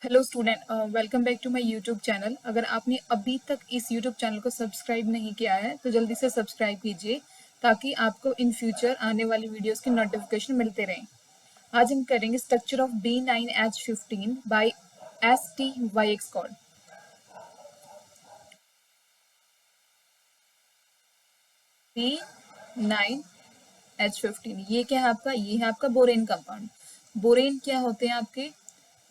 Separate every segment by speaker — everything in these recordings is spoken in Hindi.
Speaker 1: Hello student, welcome back to my YouTube channel. अगर आपने अभी तक इस यूट्यूब चैनल को सब्सक्राइब नहीं किया है तो जल्दी से सब्सक्राइब कीजिए ताकि आपको इन फ्यूचर आने वाली वीडियोस की नोटिफिकेशन मिलते रहें। आज हम करेंगे structure of B9H15 by STYX code. B9H15 ये क्या है आपका? ये है आपका बोरेन कंपाउंड। बोरेन क्या होते हैं आपके?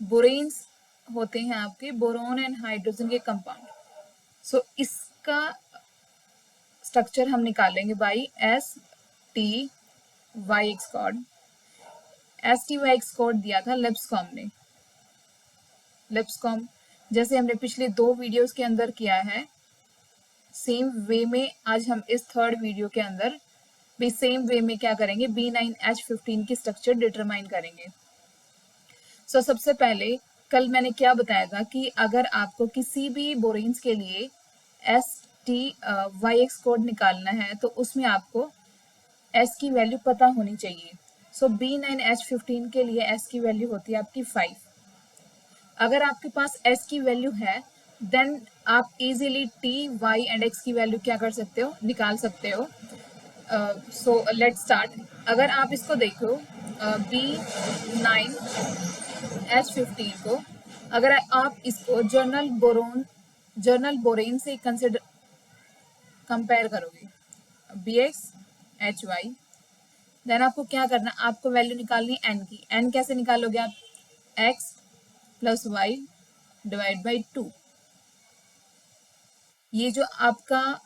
Speaker 1: बोरेन्स होते हैं आपके बोरोन एंड हाइड्रोजन के कंपाउंड। सो इसका स्ट्रक्चर हम निकालेंगे by STYX code. STYX code दिया था लिब्सकॉम ने। लिब्सकॉम जैसे हमने पिछले 2 वीडियोस के अंदर किया है, सेम वे में आज हम इस थर्ड वीडियो के अंदर भी सेम वे में क्या करेंगे, B9H15 की स्ट्रक्चर डिटरमाइन करेंगे। सबसे पहले कल मैंने क्या बताया था कि अगर आपको किसी भी बोरेन्स के लिए STYX कोड निकालना है तो उसमें आपको S की वैल्यू पता होनी चाहिए। B9H15 के लिए S की वैल्यू होती है आपकी 5। अगर आपके पास S की वैल्यू है देन आप easily T, Y and X की वैल्यू क्या कर सकते हो, निकाल सकते हो। Let's start. अगर आप इसको देखो B9H15 को, अगर आप इसको जर्नल बोरेन से कंपेयर करोगे BXHY, देन आपको क्या करना, आपको वैल्यू निकालनी है n की। n कैसे निकालोगे आप? x plus Y divide by 2। ये जो आपका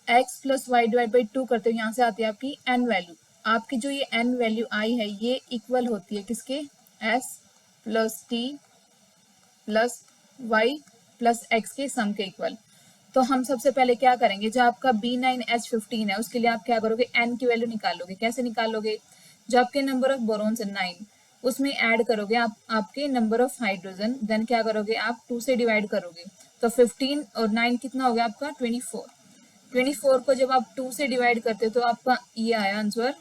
Speaker 1: x plus Y divide by 2 करते हो, यहाँ से आती है आपकी n वैल्यू। आपकी जो ये n वैल्यू आई है ये इक्वल होती है किसके? s plus t plus Y plus x के सम के इक्वल। तो हम सबसे पहले क्या करेंगे, जो आपका B9H15 है उसके लिए आप क्या करोगे, n की वैल्यू निकालोगे। कैसे निकालोगे? जो आपके नंबर ऑफ बोरॉन्स है 9, उसमें ऐड करोगे आप आपके नंबर ऑफ हाइड्रोजन, देन क्या करोगे आप 2 से डिवाइड करोगे। तो 15 और 9 कितना हो गया आपका? 24। 24 को जब आप 2 से डिवाइड करते हो तो आपका ये आया आंसर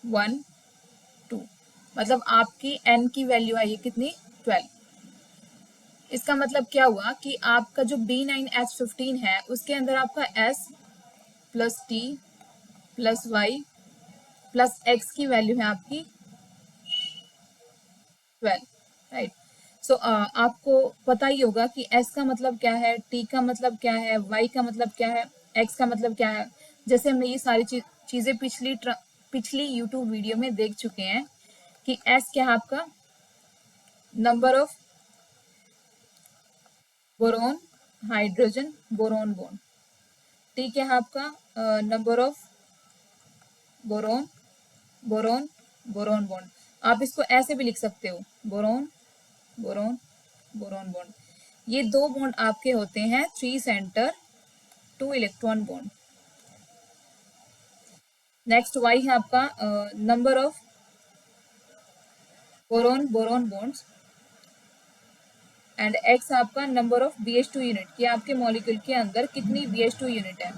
Speaker 1: 1 2। मतलब आपकी n की वैल्यू आई है कितनी? 12। इसका मतलब क्या हुआ कि आपका जो B9H15 है उसके अंदर आपका S plus T plus Y plus X की वैल्यू है आपकी 12, राइट। आपको पता ही होगा कि S का मतलब क्या है, T का मतलब क्या है, Y का मतलब क्या है, X का मतलब क्या है। जैसे हमने ये सारी चीजें पिछली यूट्यूब वीडियो में देख चुके हैं कि S क्या है आपका? Number of boron hydrogen boron bond. T क्या है आपका? Number of boron boron boron bond. आप इसको ऐसे भी लिख सकते हो, बोरोन बोरोन बोरोन बॉन्ड। ये 2 बॉन्ड आपके होते हैं 3 center 2 electron bond. Next Y है आपका number of boron boron bonds and X आपका नंबर ऑफ BH2 यूनिट, कि आपके मॉलिक्यूल के अंदर कितनी BH2 यूनिट है।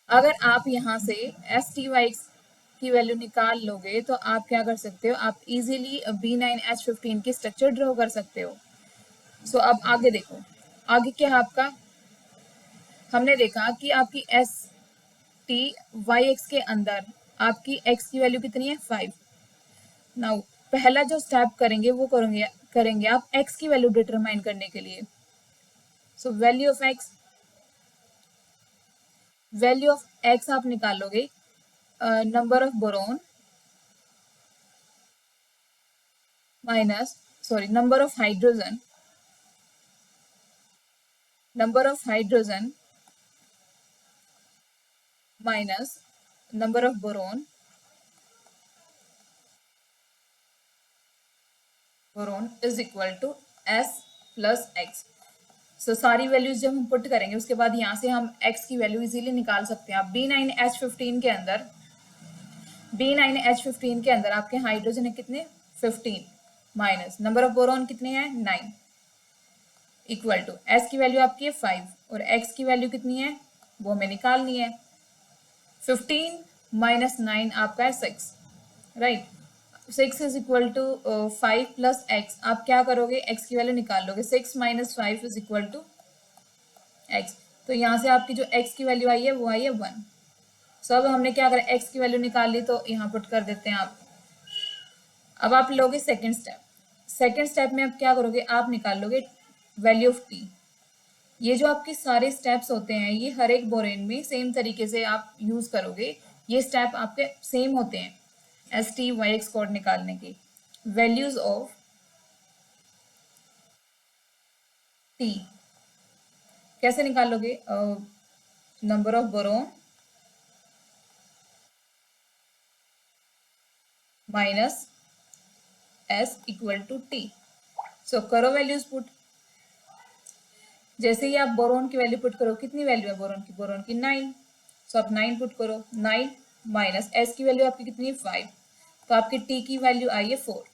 Speaker 1: अगर आप यहाँ से STY की वैल्यू निकाल लोगे तो आप क्या कर सकते हो, आप इजीली B9H15 की स्ट्रक्चर ड्रॉ कर सकते हो। अब आगे देखो, आगे क्या है आपका? हमने देखा कि आपकी STYX के अंदर आपकी x की वैल्यू कितनी है? 5। नाउ पहला जो स्टेप करेंगे वो करेंगे आप x की वैल्यू डिटरमाइन करने के लिए। वैल्यू ऑफ x आप निकालोगे, number of boron minus number of hydrogen minus number of boron is equal to s plus X. सारी वैल्यूज जब हम पुट करेंगे उसके बाद यहाँ से हम x की वैल्यू इजीली निकाल सकते हैं। B9H15 के अंदर आपके हाइड्रोजन है कितने? 15 माइनस नंबर ऑफ बोरॉन कितने हैं? 9 इक्वल टू s की वैल्यू आपकी है 5 और x की वैल्यू कितनी है वो हमें निकालनी है। 15 माइनस 9 आपका है 6, right. 6 is equal to 5 plus X, आप क्या करोगे, एक्स की वैल्यू निकाल लोगे, 6 minus 5 is equal to X. तो यहाँ से आपकी जो एक्स की वैल्यू आई है वो आई है 1। सो अब हमने क्या करा, एक्स की वैल्यू निकाल ली, तो यहाँ पुट कर देते हैं आप। अब आप लोगे सेकेंड स्टेप। सेकेंड स्टेप में आप क्या करोगे, आप निकाल लोगे वैल्यू ऑफ टी। ये जो आपके सारे स्टेप्स होते हैं ये हर एक बोरेन में सेम तरीके से आप यूज करोगे, ये स्टेप आपके सेम होते हैं S T Y X code निकालने के। वैल्यूज ऑफ टी कैसे निकालोगे, number of boron minus S equal to T. So करो वैल्यूज पुट। जैसे ही आप बोरोन की वैल्यू पुट करो, कितनी वैल्यू है बोरोन की 9। सो आप 9 पुट करो, 9 माइनस एस की वैल्यू आपकी कितनी है 5, तो आपकी टी की वैल्यू आई है 4।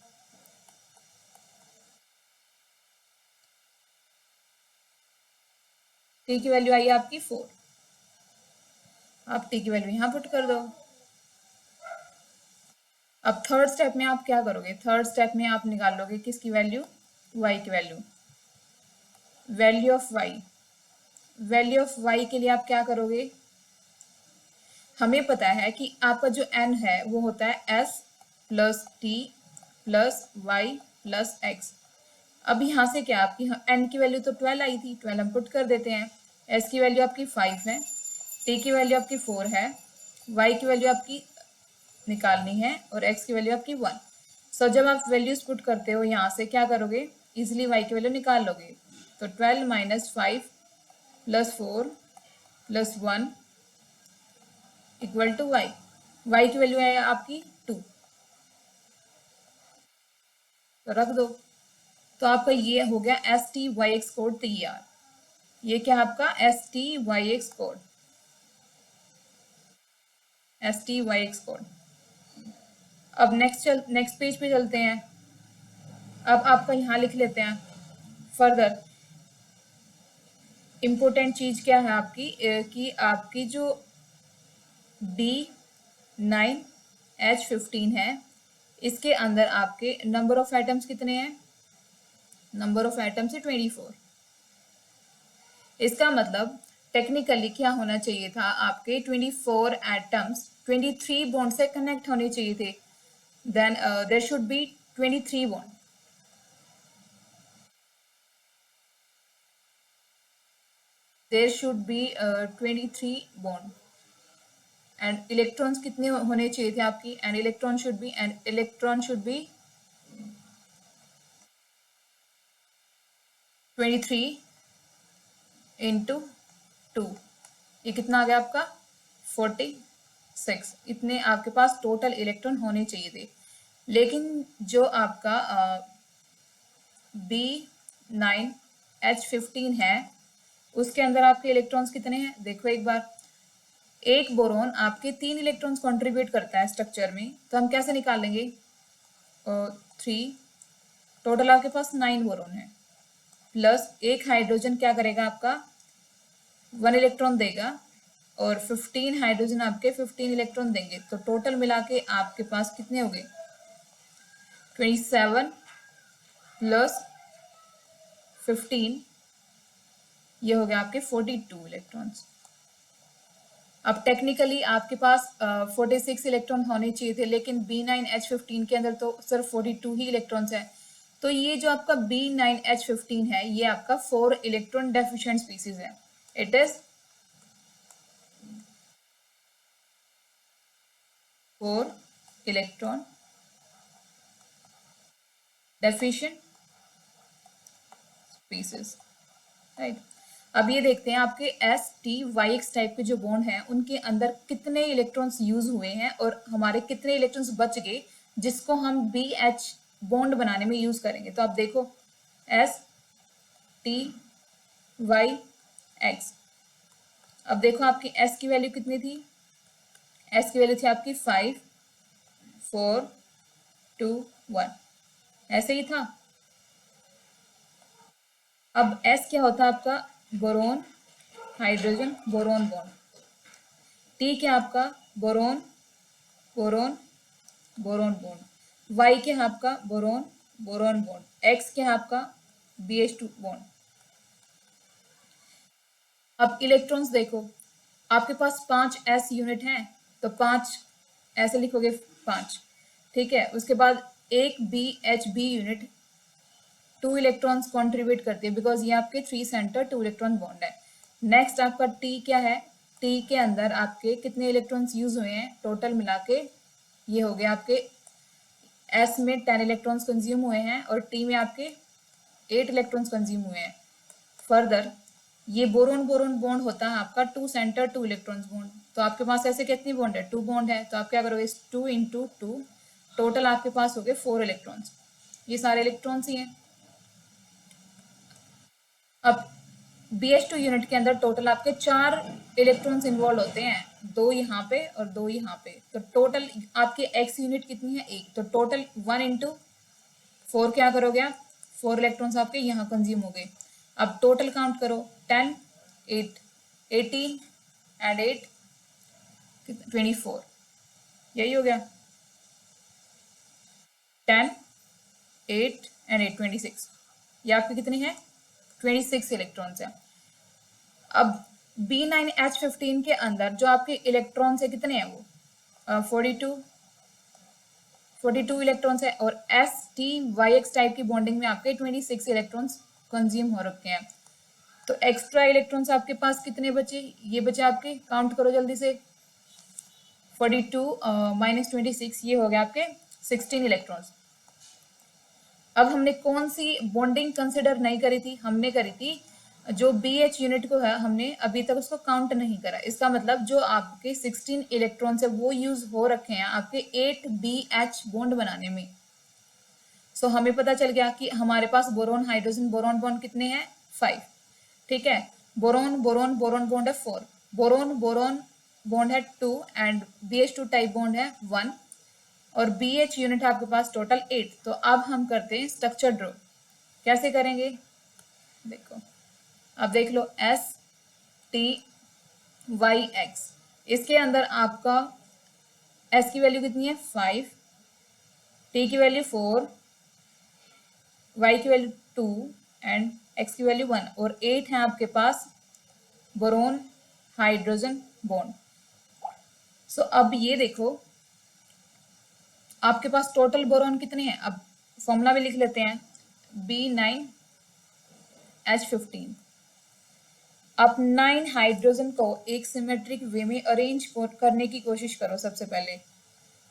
Speaker 1: टी की वैल्यू आई है आपकी 4। आप टी की वैल्यू यहाँ पुट कर दो। अब थर्ड स्टेप में आप क्या करोगे, थर्ड स्टेप में आप निकाल लोगे किसकी वैल्यू, वाई की value. Value of Y, value of Y के लिए आप क्या करोगे, हमें पता है कि आपका जो एन है वो होता है S plus T plus Y plus X. अब यहाँ से क्या, आपकी एन की वैल्यू तो 12 आई थी, 12 हम पुट कर देते हैं। एस की वैल्यू आपकी 5 है, टी की वैल्यू आपकी 4 है, वाई की वैल्यू आपकी निकालनी है और एक्स की वैल्यू आपकी 1। सो जब आप वैल्यूज पुट करते हो यहाँ से क्या करोगे, इजिली वाई की वैल्यू निकाल लोगे। तो 12 minus 5 plus 4 plus 1 equal to Y. Y की वैल्यू है आपकी 2, तो रख दो। तो आपका ये हो गया S T Y X code तैयार। ये क्या आपका S T Y X code, S T Y X code. अब नेक्स्ट पेज पे चलते हैं। अब आपका यहाँ लिख लेते हैं फर्दर। इम्पोर्टेंट चीज क्या है आपकी, कि आपकी जो D9H15 है, इसके अंदर आपके नंबर ऑफ एटम्स कितने हैं, नंबर ऑफ एटम्स है 24। इसका मतलब टेक्निकली क्या होना चाहिए था, आपके 24 एटम्स 23 बॉन्ड से कनेक्ट होने चाहिए थे। Then there should be 23 bond. There should be 23 bond and electrons कितने होने चाहिए थे आपकी, and electron should be 23 into 2। ये कितना आ गया आपका 46। इतने आपके पास टोटल इलेक्ट्रॉन होने चाहिए थे। लेकिन जो आपका B9H15 है उसके अंदर आपके इलेक्ट्रॉन्स कितने हैं, देखो एक बार। एक बोरोन आपके 3 इलेक्ट्रॉन्स कंट्रीब्यूट करता है स्ट्रक्चर में, तो हम कैसे निकालेंगे, 3, टोटल आपके पास 9 बोरोन है, प्लस एक हाइड्रोजन क्या करेगा आपका 1 इलेक्ट्रॉन देगा, और 15 हाइड्रोजन आपके 15 इलेक्ट्रॉन देंगे। तो टोटल मिला के आपके पास कितने हो गए, 27 प्लस 15, ये हो गया आपके 42 इलेक्ट्रॉन्स। अब टेक्निकली आपके पास 46 इलेक्ट्रॉन होने चाहिए थे, लेकिन B9H15 के अंदर तो सिर्फ 42 ही इलेक्ट्रॉन्स हैं। तो ये जो आपका B9H15 है ये आपका 4 इलेक्ट्रॉन डेफिशिएंट स्पीसीज है। It is 4 electron deficient species, right. अब ये देखते हैं आपके S T Y X type के जो बॉन्ड हैं उनके अंदर कितने इलेक्ट्रॉन्स यूज हुए हैं और हमारे कितने इलेक्ट्रॉन्स बच गए जिसको हम बी एच बॉन्ड बनाने में यूज करेंगे। तो आप देखो एस टी वाई एक्स। अब देखो आपकी एस की वैल्यू कितनी थी, एस की वैल्यू थी आपकी 5 4 2 1, ऐसे ही था। अब एस क्या होता है आपका, boron hydrogen boron bond. T क्या आपका, boron boron boron bond. Y क्या है आपका बोरोन बोरोन बॉन्ड, एक्स क्या है आपका BH2 बॉन्ड। अब इलेक्ट्रॉन्स देखो, आपके पास 5s यूनिट हैं तो 5 ऐसे लिखोगे 5, ठीक है। उसके बाद एक BHB यूनिट 2 इलेक्ट्रॉन्स कॉन्ट्रीब्यूट करती है बिकॉज ये आपके 3 सेंटर 2 इलेक्ट्रॉन बॉन्ड है। नेक्स्ट आपका T क्या है, T के अंदर आपके कितने इलेक्ट्रॉन्स यूज हुए हैं टोटल मिला के, ये हो गया आपके S में 10 इलेक्ट्रॉन्स कंज्यूम हुए हैं और T में आपके 8 इलेक्ट्रॉन्स कंज्यूम हुए हैं। फर्दर ये बोरोन बोरोन बॉन्ड होता है आपका 2 सेंटर 2 इलेक्ट्रॉन्स बॉन्ड, तो आपके पास ऐसे कितनी बॉन्ड है 2 बॉन्ड है, तो आप क्या करोगे 2 इंटू 2, टोटल आपके पास हो गए 4 इलेक्ट्रॉन्स, ये सारे इलेक्ट्रॉन्स ही हैं। अब BH2 यूनिट के अंदर टोटल आपके 4 इलेक्ट्रॉन्स इन्वॉल्व होते हैं, 2 यहाँ पे और 2 यहाँ पे, तो टोटल आपके X यूनिट कितनी है 1, तो टोटल 1 इंटू 4 क्या करोगे आप 4 इलेक्ट्रॉन्स आपके यहाँ कंज्यूम हो गए। अब टोटल काउंट करो 10 8 18 एंड 8 24, यही हो गया 10 8 एंड 8 26, ये आपके कितनी है 26 इलेक्ट्रॉन्स है। अब B9H15 के अंदर जो आपके इलेक्ट्रॉन्स है कितने हैं वो 42 इलेक्ट्रॉन्स है, और STYX टाइप की बॉन्डिंग में आपके 26 इलेक्ट्रॉन्स कंज्यूम हो रखे हैं। तो एक्स्ट्रा इलेक्ट्रॉन्स आपके पास कितने बचे, ये बचे आपके, काउंट करो जल्दी से, 42 माइनस 26, ये हो गया आपके 16 इलेक्ट्रॉन्स। अब हमने कौन सी बॉन्डिंग कंसिडर नहीं करी थी, हमने करी थी जो BH यूनिट को है हमने अभी तक उसको काउंट नहीं करा, इसका मतलब जो आपके 16 इलेक्ट्रॉन्स है वो यूज हो रखे हैं आपके 8BH बॉन्ड बनाने में। सो हमें पता चल गया कि हमारे पास बोरोन हाइड्रोजन बोरोन बॉन्ड कितने हैं 5, ठीक है। बोरोन बोरोन बोरोन बॉन्ड है 4, बोरोन बोरोन बॉन्ड है 2 एंड BH2 टाइप बॉन्ड है 1, और BH यूनिट आपके पास टोटल 8। तो अब हम करते हैं स्ट्रक्चर ड्रॉ, कैसे करेंगे देखो, अब देख लो STYX, इसके अंदर आपका S की वैल्यू कितनी है 5, T की वैल्यू 4, Y की वैल्यू 2 एंड X की वैल्यू 1, और 8 है आपके पास बोरोन हाइड्रोजन बॉन्ड। सो अब ये देखो आपके पास टोटल बोरोन कितने हैं, अब फॉर्मूला भी लिख लेते हैं B9H15। अब 9 हाइड्रोजन को एक सिमेट्रिक वे में अरेंज करने की कोशिश करो सबसे पहले,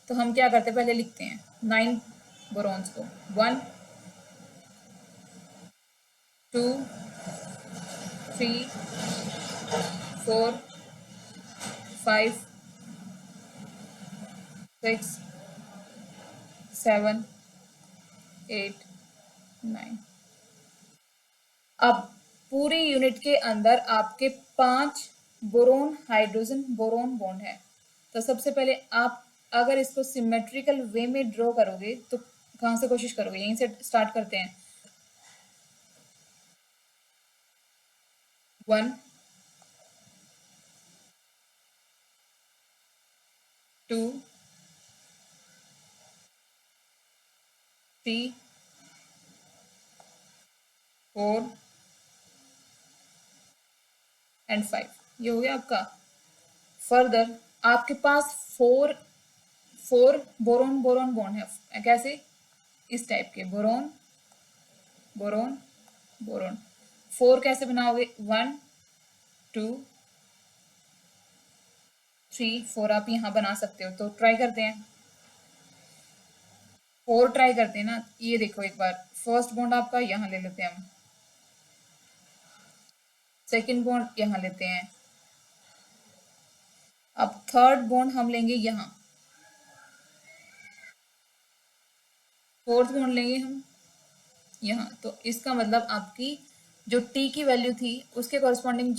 Speaker 1: तो हम क्या करते हैं पहले लिखते हैं 9 बोरॉन्स को, 1 2 3 4 5 6 7 8 9। अब पूरी यूनिट के अंदर आपके 5 बोरोन हाइड्रोजन बोरोन बॉन्ड है, तो सबसे पहले आप अगर इसको सिमेट्रिकल वे में ड्रॉ करोगे तो कहाँ से कोशिश करोगे, यहीं से स्टार्ट करते हैं। 1 2 3 4 एंड 5, ये हो गया आपका। फर्दर आपके पास 4 बोरोन बोरोन बॉन्ड है, कैसे, इस टाइप के बोरोन बोरोन बोरोन, 4 कैसे बनाओगे 1 2 3 4, आप यहाँ बना सकते हो, तो ट्राई करते हैं 4 ट्राई करते हैं ना। ये देखो एक बार फर्स्ट बॉन्ड आपका यहाँ ले लेते हैं हम, सेकंड बॉन्ड यहाँ लेते हैं, अब थर्ड बॉन्ड हम लेंगे यहाँ, फोर्थ बॉन्ड लेंगे हम यहाँ। तो इसका मतलब आपकी जो T की वैल्यू थी उसके कॉरस्पॉन्डिंग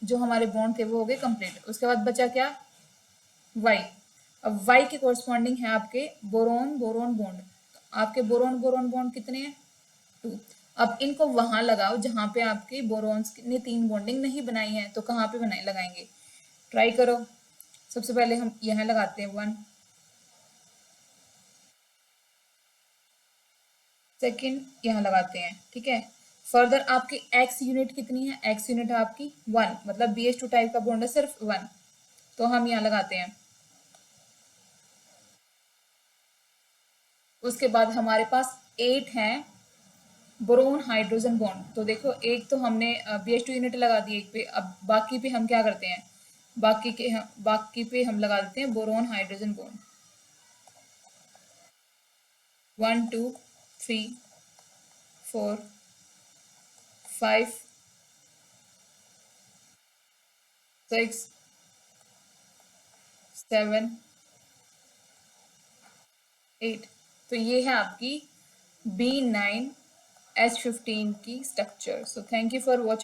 Speaker 1: जो हमारे बॉन्ड थे वो हो गए कंप्लीट। उसके बाद बचा क्या Y, अब Y के कॉरस्पॉन्डिंग है आपके बोरोन बोरोन बॉन्ड, आपके बोरोन बोरोन बॉन्ड कितने हैं 2। अब इनको वहां लगाओ जहां पे आपके बोरॉन्स ने 3 बॉन्डिंग नहीं बनाई है, तो कहाँ पे बनाए लगाएंगे, ट्राई करो। सबसे पहले हम यहाँ लगाते हैं 1 सेकेंड यहाँ लगाते हैं, ठीक है। फर्दर आपकी एक्स यूनिट कितनी है, एक्स यूनिट है आपकी 1, मतलब BH2 टाइप का बॉन्ड है सिर्फ 1, तो हम यहाँ लगाते हैं। उसके बाद हमारे पास 8 हैं बोरोन हाइड्रोजन बॉन्ड। तो देखो एक तो हमने BH2 यूनिट लगा दी एक पे, अब बाकी पे हम क्या करते हैं, बाकी पे हम लगा देते हैं बोरोन हाइड्रोजन बॉन्ड। 1 2 3 4 5 6 7 8। तो ये है आपकी B9H15 की structure. So thank you for watching.